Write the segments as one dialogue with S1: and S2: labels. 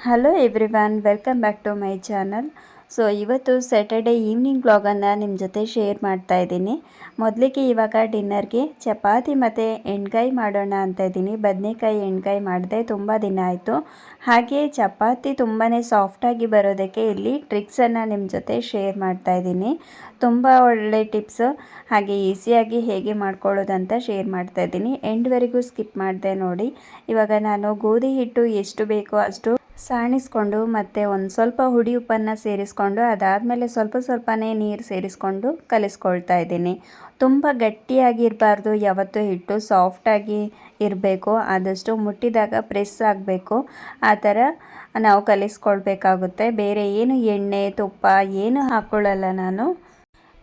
S1: Hello everyone, welcome back to my channel. So ಇವತ್ತು Saturday evening ವ್ಲಾಗನ್ನು ನಿಮ್ಮ ಜೊತೆ ಶೇರ್ ಮಾಡ್ತಾ ಇದ್ದೀನಿ. ಮೊದಲಿಗೆ ಇವಾಗ ಡಿನ್ನರ್ಗೆ ಚಪಾತಿ ಮತ್ತು ಎಣ್ಗಾಯಿ ಮಾಡೋಣ ಅಂತ ಇದ್ದೀನಿ. ಬದನೆಕಾಯಿ ಎಣ್ಗಾಯಿ ಮಾಡಿದೆ, ತುಂಬ ದಿನ ಆಯಿತು. ಹಾಗೆ ಚಪಾತಿ ತುಂಬಾ ಸಾಫ್ಟಾಗಿ ಬರೋದಕ್ಕೆ ಇಲ್ಲಿ ಟ್ರಿಕ್ಸನ್ನು ನಿಮ್ಮ ಜೊತೆ ಶೇರ್ ಮಾಡ್ತಾ ಇದ್ದೀನಿ. ತುಂಬ ಒಳ್ಳೆ ಟಿಪ್ಸು, ಹಾಗೆ ಈಸಿಯಾಗಿ ಹೇಗೆ ಮಾಡ್ಕೊಳ್ಳೋದಂತ ಶೇರ್ ಮಾಡ್ತಾ ಇದ್ದೀನಿ. ಎಂಡ್ವರೆಗೂ ಸ್ಕಿಪ್ ಮಾಡಿದೆ ನೋಡಿ. ಇವಾಗ ನಾನು ಗೋಧಿ ಹಿಟ್ಟು ಎಷ್ಟು ಬೇಕೋ ಅಷ್ಟು ಸಾಣಿಸ್ಕೊಂಡು ಮತ್ತು ಒಂದು ಸ್ವಲ್ಪ ಹುಡಿ ಉಪ್ಪನ್ನು ಸೇರಿಸ್ಕೊಂಡು ಅದಾದಮೇಲೆ ಸ್ವಲ್ಪನೇ ನೀರು ಸೇರಿಸ್ಕೊಂಡು ಕಲಿಸ್ಕೊಳ್ತಾ ಇದ್ದೀನಿ. ತುಂಬ ಗಟ್ಟಿಯಾಗಿರಬಾರ್ದು, ಯಾವತ್ತೂ ಹಿಟ್ಟು ಸಾಫ್ಟಾಗಿ ಇರಬೇಕು. ಆದಷ್ಟು ಮುಟ್ಟಿದಾಗ ಪ್ರೆಸ್ ಆಗಬೇಕು, ಆ ಥರ ನಾವು ಕಲಿಸ್ಕೊಳ್ಬೇಕಾಗುತ್ತೆ. ಬೇರೆ ಏನು ಎಣ್ಣೆ ತುಪ್ಪ ಏನು ಹಾಕ್ಕೊಳ್ಳಲ್ಲ ನಾನು.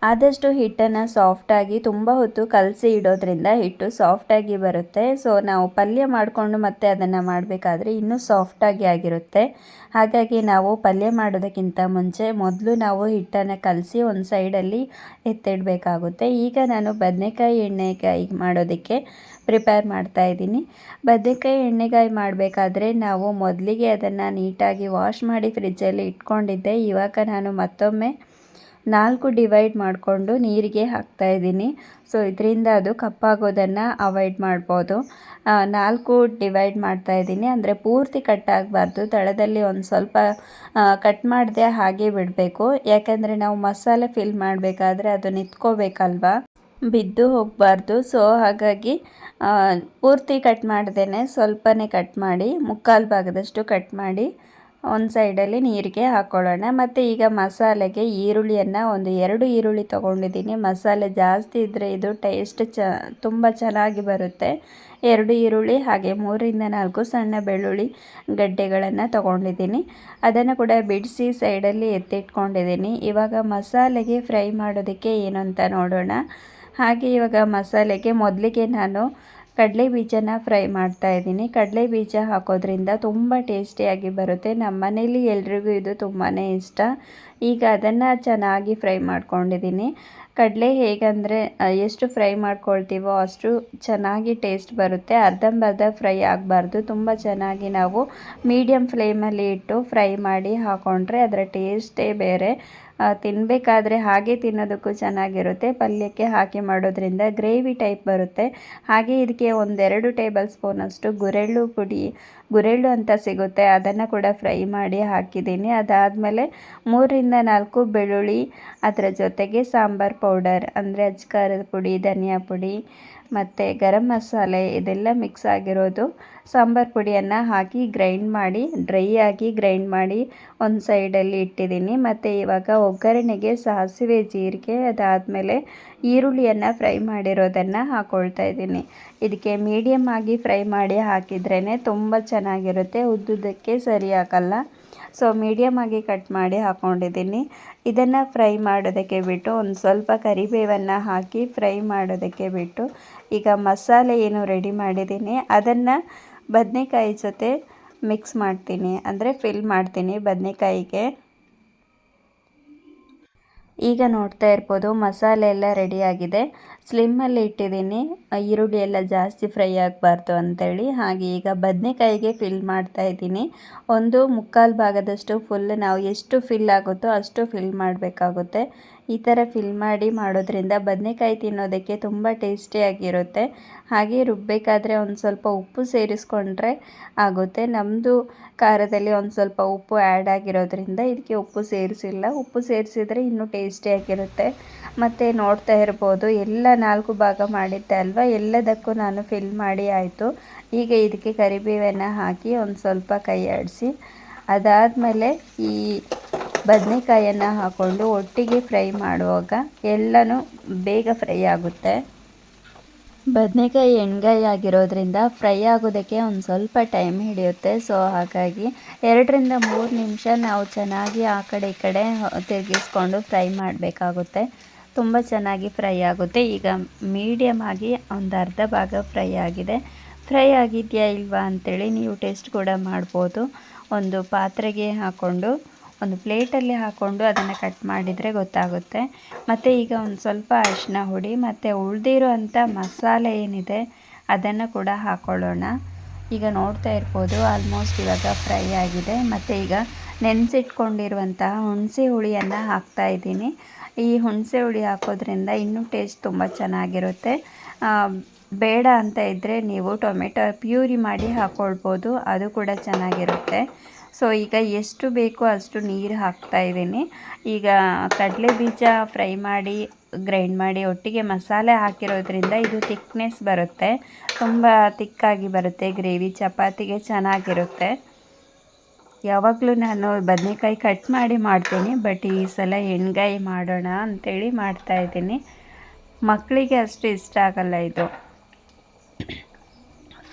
S1: ಆದಷ್ಟು ಹಿಟ್ಟನ್ನು ಸಾಫ್ಟಾಗಿ ತುಂಬ ಹೊತ್ತು ಕಲಸಿ ಇಡೋದ್ರಿಂದ ಹಿಟ್ಟು ಸಾಫ್ಟಾಗಿ ಬರುತ್ತೆ. ಸೊ ನಾವು ಪಲ್ಯ ಮಾಡಿಕೊಂಡು ಮತ್ತೆ ಅದನ್ನು ಮಾಡಬೇಕಾದ್ರೆ ಇನ್ನೂ ಸಾಫ್ಟಾಗಿ ಆಗಿರುತ್ತೆ. ಹಾಗಾಗಿ ನಾವು ಪಲ್ಯ ಮಾಡೋದಕ್ಕಿಂತ ಮುಂಚೆ ಮೊದಲು ನಾವು ಹಿಟ್ಟನ್ನು ಕಲಸಿ ಒಂದು ಸೈಡಲ್ಲಿ ಎತ್ತಿಡಬೇಕಾಗುತ್ತೆ. ಈಗ ನಾನು ಬದನೆಕಾಯಿ ಎಣ್ಣೆಗಾಯಿ ಮಾಡೋದಕ್ಕೆ ಪ್ರಿಪೇರ್ ಮಾಡ್ತಾ ಇದ್ದೀನಿ. ಬದನೆಕಾಯಿ ಎಣ್ಣೆಗಾಯಿ ಮಾಡಬೇಕಾದ್ರೆ ನಾವು ಮೊದಲಿಗೆ ಅದನ್ನು ನೀಟಾಗಿ ವಾಶ್ ಮಾಡಿ ಫ್ರಿಜ್ಜಲ್ಲಿ ಇಟ್ಕೊಂಡಿದ್ದೆ. ಇವಾಗ ನಾನು ಮತ್ತೊಮ್ಮೆ 4 ಡಿವೈಡ್ ಮಾಡಿಕೊಂಡು ನೀರಿಗೆ ಹಾಕ್ತಾಯಿದ್ದೀನಿ. ಸೊ ಇದರಿಂದ ಅದು ಕಪ್ಪಾಗೋದನ್ನು ಅವಾಯ್ಡ್ ಮಾಡ್ಬೋದು. 4 ಡಿವೈಡ್ ಮಾಡ್ತಾಯಿದ್ದೀನಿ, ಅಂದರೆ ಪೂರ್ತಿ ಕಟ್ ಆಗಬಾರ್ದು. ತಳದಲ್ಲಿ ಒಂದು ಸ್ವಲ್ಪ ಕಟ್ ಮಾಡದೆ ಹಾಗೆ ಬಿಡಬೇಕು. ಯಾಕಂದರೆ ನಾವು ಮಸಾಲೆ ಫಿಲ್ ಮಾಡಬೇಕಾದ್ರೆ ಅದು ನಿಂತ್ಕೋಬೇಕಲ್ವ, ಬಿದ್ದು ಹೋಗಬಾರ್ದು. ಸೊ ಹಾಗಾಗಿ ಪೂರ್ತಿ ಕಟ್ ಮಾಡ್ದೇ ಸ್ವಲ್ಪನೇ ಕಟ್ ಮಾಡಿ, ಮುಕ್ಕಾಲು ಭಾಗದಷ್ಟು ಕಟ್ ಮಾಡಿ ಒಂದು ಸೈಡಲ್ಲಿ ನೀರಿಗೆ ಹಾಕ್ಕೊಳ್ಳೋಣ. ಮತ್ತು ಈಗ ಮಸಾಲೆಗೆ ಈರುಳ್ಳಿಯನ್ನು ಒಂದು 2 ಈರುಳ್ಳಿ ತೊಗೊಂಡಿದ್ದೀನಿ. ಮಸಾಲೆ ಜಾಸ್ತಿ ಇದ್ದರೆ ಇದು ಟೇಸ್ಟ್ ತುಂಬ ಚೆನ್ನಾಗಿ ಬರುತ್ತೆ. 2 ಈರುಳ್ಳಿ ಹಾಗೆ 3ರಿಂದ 4 ಸಣ್ಣ ಬೆಳ್ಳುಳ್ಳಿ ಗಡ್ಡೆಗಳನ್ನು ತೊಗೊಂಡಿದ್ದೀನಿ. ಅದನ್ನು ಕೂಡ ಬಿಡಿಸಿ ಸೈಡಲ್ಲಿ ಎತ್ತಿಟ್ಕೊಂಡಿದ್ದೀನಿ. ಇವಾಗ ಮಸಾಲೆಗೆ ಫ್ರೈ ಮಾಡೋದಕ್ಕೆ ಏನು ಅಂತ ನೋಡೋಣ. ಹಾಗೆ ಇವಾಗ ಮಸಾಲೆಗೆ ಮೊದಲಿಗೆ ನಾನು ಕಡಲೆ ಬೀಜನ ಫ್ರೈ ಮಾಡ್ತಾ ಇದ್ದೀನಿ. ಕಡಲೆ ಬೀಜ ಹಾಕೋದ್ರಿಂದ ತುಂಬ ಟೇಸ್ಟಿಯಾಗಿ ಬರುತ್ತೆ. ನಮ್ಮ ಮನೇಲಿ ಎಲ್ರಿಗೂ ಇದು ತುಂಬಾ ಇಷ್ಟ. ಈಗ ಅದನ್ನು ಚೆನ್ನಾಗಿ ಫ್ರೈ ಮಾಡ್ಕೊಂಡಿದ್ದೀನಿ. ಕಡಲೆ ಹೇಗಂದರೆ ಎಷ್ಟು ಫ್ರೈ ಮಾಡ್ಕೊಳ್ತೀವೋ ಅಷ್ಟು ಚೆನ್ನಾಗಿ ಟೇಸ್ಟ್ ಬರುತ್ತೆ. ಅರ್ಧಂಬರ್ಧ ಫ್ರೈ ಆಗಬಾರ್ದು, ತುಂಬ ಚೆನ್ನಾಗಿ ನಾವು ಮೀಡಿಯಮ್ ಫ್ಲೇಮಲ್ಲಿ ಇಟ್ಟು ಫ್ರೈ ಮಾಡಿ ಹಾಕ್ಕೊಂಡ್ರೆ ಅದರ ಟೇಸ್ಟೇ ಬೇರೆ. ತಿನ್ನಬೇಕಾದ್ರೆ ಹಾಗೆ ತಿನ್ನೋದಕ್ಕೂ ಚೆನ್ನಾಗಿರುತ್ತೆ. ಪಲ್ಯಕ್ಕೆ ಹಾಕಿ ಮಾಡೋದ್ರಿಂದ ಗ್ರೇವಿ ಟೈಪ್ ಬರುತ್ತೆ. ಹಾಗೆ ಇದಕ್ಕೆ 1-2 ಟೇಬಲ್ ಸ್ಪೂನಷ್ಟು ಗುರೆಳ್ಳು ಅಂತ ಸಿಗುತ್ತೆ, ಅದನ್ನು ಕೂಡ ಫ್ರೈ ಮಾಡಿ ಹಾಕಿದ್ದೀನಿ. ಅದಾದಮೇಲೆ 3ರಿಂದ 4 ಬೆಳ್ಳುಳ್ಳಿ, ಅದರ ಜೊತೆಗೆ ಸಾಂಬಾರ್ ಪೌಡರ್ ಅಂದರೆ ಅಜ್ಕಾರದ ಪುಡಿ, ಧನಿಯಾ ಪುಡಿ ಮತ್ತು ಗರಂ ಮಸಾಲೆ ಇದೆಲ್ಲ ಮಿಕ್ಸ್ ಆಗಿರೋದು ಸಾಂಬಾರ್ ಪುಡಿಯನ್ನು ಹಾಕಿ ಡ್ರೈ ಆಗಿ ಗ್ರೈಂಡ್ ಮಾಡಿ ಒಂದು ಸೈಡಲ್ಲಿ ಇಟ್ಟಿದ್ದೀನಿ. ಮತ್ತು ಇವಾಗ ಒಗ್ಗರಣೆಗೆ ಸಾಸಿವೆ, ಜೀರಿಗೆ, ಅದಾದಮೇಲೆ ಈರುಳ್ಳಿಯನ್ನು ಫ್ರೈ ಮಾಡಿರೋದನ್ನು ಹಾಕ್ಕೊಳ್ತಾ ಇದ್ದೀನಿ. ಇದಕ್ಕೆ ಮೀಡಿಯಮ್ ಆಗಿ ಫ್ರೈ ಮಾಡಿ ಹಾಕಿದ್ರೇ ತುಂಬ ಚೆನ್ನಾಗಿರುತ್ತೆ, ಉದ್ದುದಕ್ಕೆ ಸರಿ ಆಗಲ್ಲ. ಸೊ ಮೀಡಿಯಮ್ ಆಗಿ ಕಟ್ ಮಾಡಿ ಹಾಕ್ಕೊಂಡಿದ್ದೀನಿ. ಇದನ್ನು ಫ್ರೈ ಮಾಡೋದಕ್ಕೆ ಬಿಟ್ಟು ಒಂದು ಸ್ವಲ್ಪ ಕರಿಬೇವನ್ನು ಹಾಕಿ ಫ್ರೈ ಮಾಡೋದಕ್ಕೆ ಬಿಟ್ಟು ಈಗ ಮಸಾಲೆ ಏನು ರೆಡಿ ಮಾಡಿದ್ದೀನಿ ಅದನ್ನು ಬದನೆಕಾಯಿ ಜೊತೆ ಮಿಕ್ಸ್ ಮಾಡ್ತೀನಿ, ಅಂದರೆ ಫಿಲ್ ಮಾಡ್ತೀನಿ ಬದನೆಕಾಯಿಗೆ. ಈಗ ನೋಡ್ತಾ ಇರ್ಬೋದು ಮಸಾಲೆ ಎಲ್ಲ ರೆಡಿಯಾಗಿದೆ. ಸ್ಲಿಮ್ಮಲ್ಲಿ ಇಟ್ಟಿದ್ದೀನಿ, ಈರುಳ್ಳಿ ಎಲ್ಲ ಜಾಸ್ತಿ ಫ್ರೈ ಆಗಬಾರ್ದು ಅಂಥೇಳಿ. ಹಾಗೆ ಈಗ ಬದನೆಕಾಯಿಗೆ ಫಿಲ್ ಮಾಡ್ತಾ ಇದ್ದೀನಿ. ಒಂದು ಮುಕ್ಕಾಲು ಭಾಗದಷ್ಟು ಫುಲ್, ನಾವು ಎಷ್ಟು ಫಿಲ್ ಆಗುತ್ತೋ ಅಷ್ಟು ಫಿಲ್ ಮಾಡಬೇಕಾಗುತ್ತೆ. ಈ ಥರ ಫಿಲ್ ಮಾಡಿ ಮಾಡೋದ್ರಿಂದ ಬದನೆಕಾಯಿ ತಿನ್ನೋದಕ್ಕೆ ತುಂಬ ಟೇಸ್ಟಿಯಾಗಿರುತ್ತೆ. ಹಾಗೆ ರುಬ್ಬಬೇಕಾದ್ರೆ ಒಂದು ಸ್ವಲ್ಪ ಉಪ್ಪು ಸೇರಿಸ್ಕೊಂಡ್ರೆ ಆಗುತ್ತೆ. ನಮ್ಮದು ಖಾರದಲ್ಲಿ ಒಂದು ಸ್ವಲ್ಪ ಉಪ್ಪು ಆ್ಯಡ್ ಆಗಿರೋದ್ರಿಂದ ಇದಕ್ಕೆ ಉಪ್ಪು ಸೇರಿಸಿಲ್ಲ. ಉಪ್ಪು ಸೇರಿಸಿದರೆ ಇನ್ನೂ ಟೇಸ್ಟಿಯಾಗಿರುತ್ತೆ. ಮತ್ತು ನೋಡ್ತಾ ಇರ್ಬೋದು ಎಲ್ಲ 4 ಭಾಗ ಮಾಡಿದ್ದೆ ಅಲ್ವಾ, ಎಲ್ಲದಕ್ಕೂ ನಾನು ಫಿಲ್ ಮಾಡಿ ಆಯಿತು. ಈಗ ಇದಕ್ಕೆ ಕರಿಬೇವನ್ನು ಹಾಕಿ ಒಂದು ಸ್ವಲ್ಪ ಕೈ ಆಡಿಸಿ ಅದಾದಮೇಲೆ ಈ ಬದನೆಕಾಯನ್ನು ಹಾಕ್ಕೊಂಡು ಒಟ್ಟಿಗೆ ಫ್ರೈ ಮಾಡುವಾಗ ಎಲ್ಲನೂ ಬೇಗ ಫ್ರೈ ಆಗುತ್ತೆ. ಬದನೆಕಾಯಿ ಎಣ್ಗಾಯಿ ಆಗಿರೋದ್ರಿಂದ ಫ್ರೈ ಆಗೋದಕ್ಕೆ ಒಂದು ಸ್ವಲ್ಪ ಟೈಮ್ ಹಿಡಿಯುತ್ತೆ. ಸೊ ಹಾಗಾಗಿ 2ರಿಂದ 3 ನಿಮಿಷ ನಾವು ಚೆನ್ನಾಗಿ ಆ ಕಡೆ ಈ ಕಡೆ ತಿರುಗಿಸ್ಕೊಂಡು ಫ್ರೈ ಮಾಡಬೇಕಾಗುತ್ತೆ. ತುಂಬ ಚೆನ್ನಾಗಿ ಫ್ರೈ ಆಗುತ್ತೆ. ಈಗ ಮೀಡಿಯಮ್ ಆಗಿ ಒಂದು ಅರ್ಧ ಭಾಗ ಫ್ರೈ ಆಗಿದೆ. ಫ್ರೈ ಆಗಿದೆಯಾ ಇಲ್ವಾ ಅಂಥೇಳಿ ನೀವು ಟೇಸ್ಟ್ ಕೂಡ ಮಾಡ್ಬೋದು. ಒಂದು ಪಾತ್ರೆಗೆ ಹಾಕ್ಕೊಂಡು ಒಂದು ಪ್ಲೇಟಲ್ಲಿ ಹಾಕ್ಕೊಂಡು ಅದನ್ನು ಕಟ್ ಮಾಡಿದರೆ ಗೊತ್ತಾಗುತ್ತೆ. ಮತ್ತು ಈಗ ಒಂದು ಸ್ವಲ್ಪ ಅರಿಶಿನ ಹುಡಿ ಮತ್ತು ಉಳಿದಿರೋ ಅಂಥ ಮಸಾಲೆ ಏನಿದೆ ಅದನ್ನು ಕೂಡ ಹಾಕ್ಕೊಳ್ಳೋಣ. ಈಗ ನೋಡ್ತಾ ಇರ್ಬೋದು ಆಲ್ಮೋಸ್ಟ್ ಇವಾಗ ಫ್ರೈ ಆಗಿದೆ. ಮತ್ತು ಈಗ ನೆನೆಸಿಟ್ಕೊಂಡಿರುವಂತಹ ಹುಣಸೆ ಹುಳಿಯನ್ನು ಹಾಕ್ತಾ ಇದ್ದೀನಿ. ಈ ಹುಣಸೆ ಹುಳಿ ಹಾಕೋದ್ರಿಂದ ಇನ್ನೂ ಟೇಸ್ಟ್ ತುಂಬ ಚೆನ್ನಾಗಿರುತ್ತೆ. ಬೇಡ ಅಂತ ಇದ್ದರೆ ನೀವು ಟೊಮೆಟೊ ಪ್ಯೂರಿ ಮಾಡಿ ಹಾಕ್ಕೊಳ್ಬೋದು, ಅದು ಕೂಡ ಚೆನ್ನಾಗಿರುತ್ತೆ. ಸೊ ಈಗ ಎಷ್ಟು ಬೇಕೋ ಅಷ್ಟು ನೀರು ಹಾಕ್ತಾ ಇದ್ದೀನಿ. ಈಗ ಕಡಲೆ ಬೀಜ ಫ್ರೈ ಮಾಡಿ ಗ್ರೈಂಡ್ ಮಾಡಿ ಒಟ್ಟಿಗೆ ಮಸಾಲೆ ಹಾಕಿರೋದ್ರಿಂದ ಇದು ಥಿಕ್ನೆಸ್ ಬರುತ್ತೆ, ತುಂಬ ತಿಕ್ಕಾಗಿ ಬರುತ್ತೆ. ಗ್ರೇವಿ ಚಪಾತಿಗೆ ಚೆನ್ನಾಗಿರುತ್ತೆ. ಯಾವಾಗಲೂ ನಾನು ಬದನೆಕಾಯಿ ಕಟ್ ಮಾಡಿ ಮಾಡ್ತೀನಿ, ಬಟ್ ಈ ಸಲ ಎಣ್ಗಾಯಿ ಮಾಡೋಣ ಅಂಥೇಳಿ ಮಾಡ್ತಾಯಿದ್ದೀನಿ. ಮಕ್ಕಳಿಗೆ ಅಷ್ಟು ಇಷ್ಟ ಆಗಲ್ಲ ಇದು.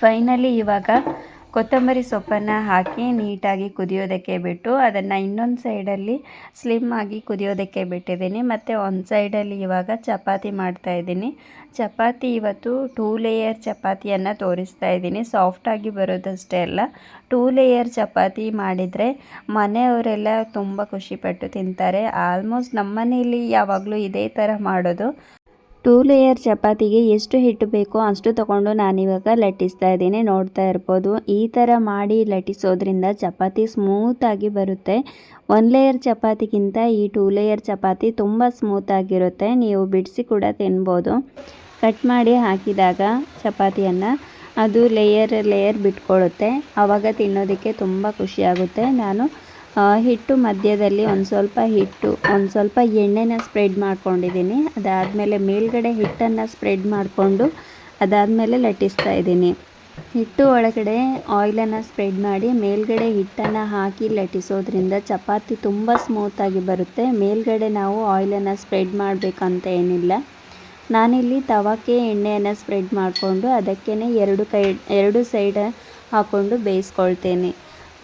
S1: ಫೈನಲಿ ಇವಾಗ ಕೊತ್ತಂಬರಿ ಸೊಪ್ಪನ್ನು ಹಾಕಿ ನೀಟಾಗಿ ಕುದಿಯೋದಕ್ಕೆ ಬಿಟ್ಟು ಅದನ್ನು ಇನ್ನೊಂದು ಸೈಡಲ್ಲಿ ಸ್ಲಿಮ್ ಆಗಿ ಕುದಿಯೋದಕ್ಕೆ ಬಿಟ್ಟಿದ್ದೀನಿ. ಮತ್ತು ಒಂದು ಸೈಡಲ್ಲಿ ಇವಾಗ ಚಪಾತಿ ಮಾಡ್ತಾಯಿದ್ದೀನಿ. ಚಪಾತಿ ಇವತ್ತು 2 ಲೇಯರ್ ಚಪಾತಿಯನ್ನು ತೋರಿಸ್ತಾ ಇದ್ದೀನಿ. ಸಾಫ್ಟಾಗಿ ಬರೋದಷ್ಟೇ ಅಲ್ಲ, 2 ಲೇಯರ್ ಚಪಾತಿ ಮಾಡಿದರೆ ಮನೆಯವರೆಲ್ಲ ತುಂಬ ಖುಷಿಪಟ್ಟು ತಿಂತಾರೆ. ಆಲ್ಮೋಸ್ಟ್ ನಮ್ಮ ಮನೆಯಲ್ಲಿ ಯಾವಾಗಲೂ ಇದೇ ಥರ ಮಾಡೋದು. 2 ಲೇಯರ್ ಚಪಾತಿಗೆ ಎಷ್ಟು ಹಿಟ್ಟು ಬೇಕೋ ಅಷ್ಟು ತೊಗೊಂಡು ನಾನಿವಾಗ ಲಟ್ಟಿಸ್ತಾ ಇದ್ದೀನಿ. ನೋಡ್ತಾ ಇರ್ಬೋದು, ಈ ಥರ ಮಾಡಿ ಲಟ್ಟಿಸೋದ್ರಿಂದ ಚಪಾತಿ ಸ್ಮೂತಾಗಿ ಬರುತ್ತೆ. 1 ಲೇಯರ್ ಚಪಾತಿಗಿಂತ ಈ 2 ಲೇಯರ್ ಚಪಾತಿ ತುಂಬ ಸ್ಮೂತಾಗಿರುತ್ತೆ. ನೀವು ಬಿಡಿಸಿ ಕೂಡ ತಿನ್ಬೋದು. ಕಟ್ ಮಾಡಿ ಹಾಕಿದಾಗ ಚಪಾತಿಯನ್ನು ಅದು ಲೇಯರ್ ಬಿಟ್ಕೊಳ್ಳುತ್ತೆ. ಆವಾಗ ತಿನ್ನೋದಕ್ಕೆ ತುಂಬ ಖುಷಿಯಾಗುತ್ತೆ. ನಾನು ಹಿಟ್ಟು ಮಧ್ಯದಲ್ಲಿ ಒಂದು ಸ್ವಲ್ಪ ಎಣ್ಣೆನ ಸ್ಪ್ರೆಡ್ ಮಾಡ್ಕೊಂಡಿದ್ದೀನಿ. ಅದಾದಮೇಲೆ ಮೇಲ್ಗಡೆ ಹಿಟ್ಟನ್ನು ಸ್ಪ್ರೆಡ್ ಮಾಡಿಕೊಂಡು ಅದಾದಮೇಲೆ ಲಟ್ಟಿಸ್ತಾ ಇದ್ದೀನಿ. ಹಿಟ್ಟು ಒಳಗಡೆ ಆಯಿಲನ್ನು ಸ್ಪ್ರೆಡ್ ಮಾಡಿ ಮೇಲ್ಗಡೆ ಹಿಟ್ಟನ್ನು ಹಾಕಿ ಲಟ್ಟಿಸೋದ್ರಿಂದ ಚಪಾತಿ ತುಂಬ ಸ್ಮೂತಾಗಿ ಬರುತ್ತೆ. ಮೇಲ್ಗಡೆ ನಾವು ಆಯಿಲನ್ನು ಸ್ಪ್ರೆಡ್ ಮಾಡಬೇಕಂತ ಏನಿಲ್ಲ. ನಾನಿಲ್ಲಿ ತವಕ್ಕೆ ಎಣ್ಣೆಯನ್ನು ಸ್ಪ್ರೆಡ್ ಮಾಡಿಕೊಂಡು ಅದಕ್ಕೇ 2 ಸೈಡ್ ಹಾಕ್ಕೊಂಡು ಬೇಯಿಸ್ಕೊಳ್ತೇನೆ.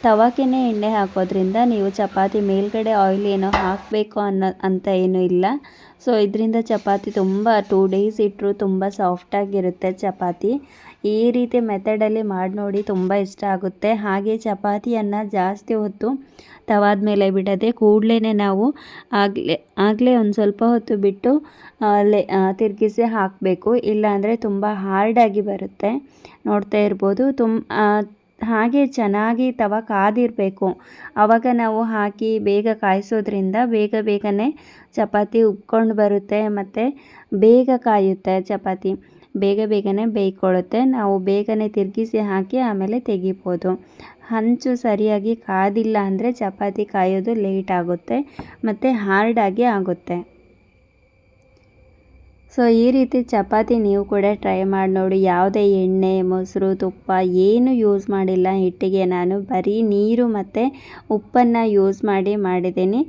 S1: ತವಕ್ಕೆ ಎಣ್ಣೆ ಹಾಕೋದ್ರಿಂದ ನೀವು ಚಪಾತಿ ಮೇಲ್ಗಡೆ ಆಯಿಲ್ ಏನೋ ಹಾಕಬೇಕು ಅಂತ ಏನೂ ಇಲ್ಲ. ಸೊ ಇದರಿಂದ ಚಪಾತಿ ತುಂಬ 2 ಡೇಸ್ ಇಟ್ಟರು ತುಂಬ ಸಾಫ್ಟಾಗಿರುತ್ತೆ ಚಪಾತಿ. ಈ ರೀತಿ ಮೆಥಡಲ್ಲಿ ಮಾಡಿ ನೋಡಿ, ತುಂಬ ಇಷ್ಟ ಆಗುತ್ತೆ. ಹಾಗೆ ಚಪಾತಿಯನ್ನು ಜಾಸ್ತಿ ಹೊತ್ತು ತವಾದ ಮೇಲೆ ಬಿಡದೆ ಕೂಡಲೇ ನಾವು ಆಗಲೇ ಒಂದು ಸ್ವಲ್ಪ ಹೊತ್ತು ಬಿಟ್ಟು ತಿರುಗಿಸಿ ಹಾಕಬೇಕು, ಇಲ್ಲಾಂದರೆ ತುಂಬ ಹಾರ್ಡಾಗಿ ಬರುತ್ತೆ. ನೋಡ್ತಾ ಇರ್ಬೋದು, ಹಾಗೆ ಚೆನ್ನಾಗಿ ತವ ಕಾದಿರಬೇಕು. ಆವಾಗ ನಾವು ಹಾಕಿ ಬೇಗ ಕಾಯಿಸೋದ್ರಿಂದ ಬೇಗನೆ ಚಪಾತಿ ಉಬ್ಕೊಂಡು ಬರುತ್ತೆ ಮತ್ತು ಬೇಗ ಕಾಯುತ್ತೆ ಚಪಾತಿ, ಬೇಗನೆ ಬೇಯ್ಕೊಳ್ಳುತ್ತೆ. ನಾವು ಬೇಗನೆ ತಿರುಗಿಸಿ ಹಾಕಿ ಆಮೇಲೆ ತೆಗಿಬೋದು. ಹಂಚು ಸರಿಯಾಗಿ ಕಾದಿಲ್ಲ ಅಂದರೆ ಚಪಾತಿ ಕಾಯೋದು ಲೇಟ್ ಆಗುತ್ತೆ ಮತ್ತು ಹಾರ್ಡಾಗಿ ಆಗುತ್ತೆ. ಸೊ ಈ ರೀತಿ ಚಪಾತಿ ನೀವು ಕೂಡ ಟ್ರೈ ಮಾಡಿ ನೋಡಿ. ಯಾವುದೇ ಎಣ್ಣೆ, ಮೊಸರು, ತುಪ್ಪ ಏನು ಯೂಸ್ ಮಾಡಿಲ್ಲ ಹಿಟ್ಟಿಗೆ. ನಾನು ಬರೀ ನೀರು ಮತ್ತು ಉಪ್ಪನ್ನು ಯೂಸ್ ಮಾಡಿದ್ದೀನಿ.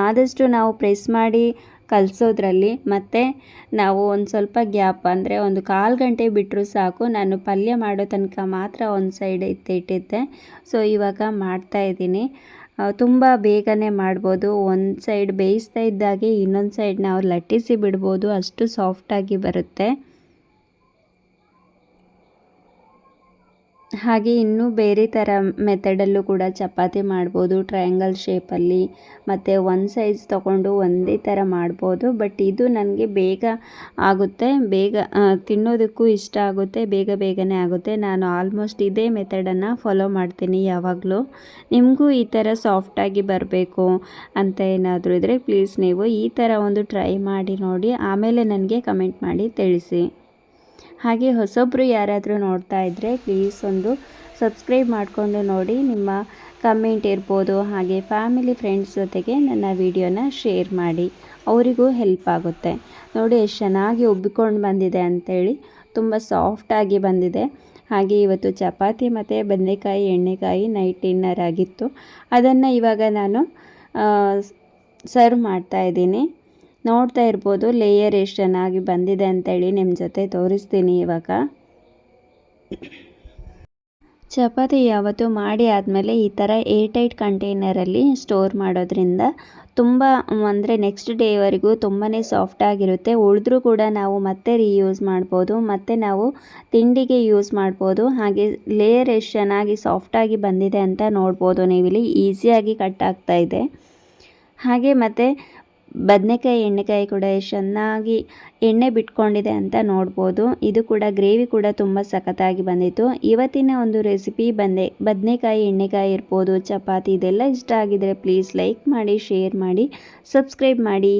S1: ಆದಷ್ಟು ನಾವು ಪ್ರೆಸ್ ಮಾಡಿ ಕಲಸೋದ್ರಲ್ಲಿ ಮತ್ತು ನಾವು ಒಂದು ಸ್ವಲ್ಪ ಗ್ಯಾಪ್ ಅಂದರೆ ಒಂದು 1/4 ಗಂಟೆ ಬಿಟ್ಟರೂ ಸಾಕು. ನಾನು ಪಲ್ಯ ಮಾಡೋ ತನಕ ಮಾತ್ರ ಒಂದು ಸೈಡ್ ಇಟ್ಟಿದ್ದೆ. ಸೊ ಇವಾಗ ಮಾಡ್ತಾಯಿದ್ದೀನಿ. ತುಂಬ ಬೇಗನೆ ಮಾಡ್ಬೋದು. ಒಂದು ಸೈಡ್ ಬೇಯಿಸ್ತಾ ಇದ್ದಾಗೆ ಇನ್ನೊಂದು ಸೈಡ್ ನಾವು ಲಟ್ಟಿಸಿ ಬಿಡ್ಬೋದು, ಅಷ್ಟು ಸಾಫ್ಟಾಗಿ ಬರುತ್ತೆ. ಹಾಗೆ ಇನ್ನೂ ಬೇರೆ ಥರ ಮೆಥಡಲ್ಲೂ ಕೂಡ ಚಪಾತಿ ಮಾಡ್ಬೋದು, ಟ್ರಯಾಂಗಲ್ ಶೇಪಲ್ಲಿ. ಮತ್ತು ಒಂದು ಸೈಜ್ ತೊಗೊಂಡು ಒಂದೇ ಥರ ಮಾಡ್ಬೋದು. ಬಟ್ ಇದು ನನಗೆ ಬೇಗ ಆಗುತ್ತೆ, ಬೇಗ ತಿನ್ನೋದಕ್ಕೂ ಇಷ್ಟ ಆಗುತ್ತೆ, ಬೇಗನೆ ಆಗುತ್ತೆ. ನಾನು ಆಲ್ಮೋಸ್ಟ್ ಇದೇ ಮೆಥಡನ್ನು ಫಾಲೋ ಮಾಡ್ತೀನಿ ಯಾವಾಗಲೂ. ನಿಮಗೂ ಈ ಥರ ಸಾಫ್ಟಾಗಿ ಬರಬೇಕು ಅಂತ ಏನಾದರೂ ಇದ್ದರೆ ಪ್ಲೀಸ್ ನೀವು ಈ ಥರ ಒಂದು ಟ್ರೈ ಮಾಡಿ ನೋಡಿ, ಆಮೇಲೆ ನನಗೆ ಕಮೆಂಟ್ ಮಾಡಿ ತಿಳಿಸಿ. ಹಾಗೆ ಹೊಸೊಬ್ಬರು ಯಾರಾದರೂ ನೋಡ್ತಾ ಇದ್ದರೆ ಪ್ಲೀಸ್ ಒಂದು ಸಬ್ಸ್ಕ್ರೈಬ್ ಮಾಡಿಕೊಂಡು ನೋಡಿ. ನಿಮ್ಮ ಕಮೆಂಟ್ ಇರ್ಬೋದು, ಹಾಗೆ ಫ್ಯಾಮಿಲಿ ಫ್ರೆಂಡ್ಸ್ ಜೊತೆಗೆ ನನ್ನ ವಿಡಿಯೋನ ಶೇರ್ ಮಾಡಿ, ಅವರಿಗೂ ಹೆಲ್ಪ್ ಆಗುತ್ತೆ. ನೋಡಿ ಎಷ್ಟು ಚೆನ್ನಾಗಿ ಉಬ್ಬಿಕೊಂಡು ಬಂದಿದೆ ಅಂಥೇಳಿ, ತುಂಬ ಸಾಫ್ಟಾಗಿ ಬಂದಿದೆ. ಹಾಗೆ ಇವತ್ತು ಚಪಾತಿ ಮತ್ತು ಬದನೆಕಾಯಿ ಎಣ್ಣೆಕಾಯಿ ನೈಟ್ ಡಿನ್ನರ್ ಆಗಿತ್ತು. ಅದನ್ನು ಇವಾಗ ನಾನು ಸರ್ವ್ ಮಾಡ್ತಾಯಿದ್ದೀನಿ. ನೋಡ್ತಾ ಇರ್ಬೋದು ಲೇಯರ್ ಎಷ್ಟು ಚೆನ್ನಾಗಿ ಬಂದಿದೆ ಅಂತೇಳಿ ನಿಮ್ಮ ಜೊತೆ ತೋರಿಸ್ತೀನಿ. ಇವಾಗ ಚಪಾತಿ ಯಾವತ್ತು ಮಾಡಿ ಆದಮೇಲೆ ಈ ಥರ ಏರ್ಟೈಟ್ ಕಂಟೈನರಲ್ಲಿ ಸ್ಟೋರ್ ಮಾಡೋದ್ರಿಂದ ತುಂಬ ಅಂದರೆ ನೆಕ್ಸ್ಟ್ ಡೇವರೆಗೂ ತುಂಬಾ ಸಾಫ್ಟಾಗಿರುತ್ತೆ. ಉಳಿದ್ರೂ ಕೂಡ ನಾವು ಮತ್ತೆ ರೀಯೂಸ್ ಮಾಡ್ಬೋದು, ಮತ್ತು ನಾವು ತಿಂಡಿಗೆ ಯೂಸ್ ಮಾಡ್ಬೋದು. ಹಾಗೆ ಲೇಯರ್ ಎಷ್ಟು ಚೆನ್ನಾಗಿ ಸಾಫ್ಟಾಗಿ ಬಂದಿದೆ ಅಂತ ನೋಡ್ಬೋದು ನೀವಿಲ್ಲಿ. ಈಸಿಯಾಗಿ ಕಟ್ ಆಗ್ತಾಯಿದೆ. ಹಾಗೆ ಮತ್ತು ಬದನೆಕಾಯಿ ಎಣ್ಣೆಕಾಯಿ ಕೂಡ ಎಷ್ಟು ಚೆನ್ನಾಗಿ ಎಣ್ಣೆ ಬಿಟ್ಕೊಂಡಿದೆ ಅಂತ ನೋಡ್ಬೋದು. ಇದು ಕೂಡ ಗ್ರೇವಿ ಕೂಡ ತುಂಬ ಸಖತ್ತಾಗಿ ಬಂದಿತ್ತು. ಇವತ್ತಿನ ಒಂದು ರೆಸಿಪಿ ಬದನೆಕಾಯಿ ಎಣ್ಣೆಕಾಯಿ ಇರ್ಬೋದು, ಚಪಾತಿ ಇದೆಲ್ಲ ಇಷ್ಟ ಆಗಿದ್ರೆ ಪ್ಲೀಸ್ ಲೈಕ್ ಮಾಡಿ, ಶೇರ್ ಮಾಡಿ, ಸಬ್ಸ್ಕ್ರೈಬ್ ಮಾಡಿ.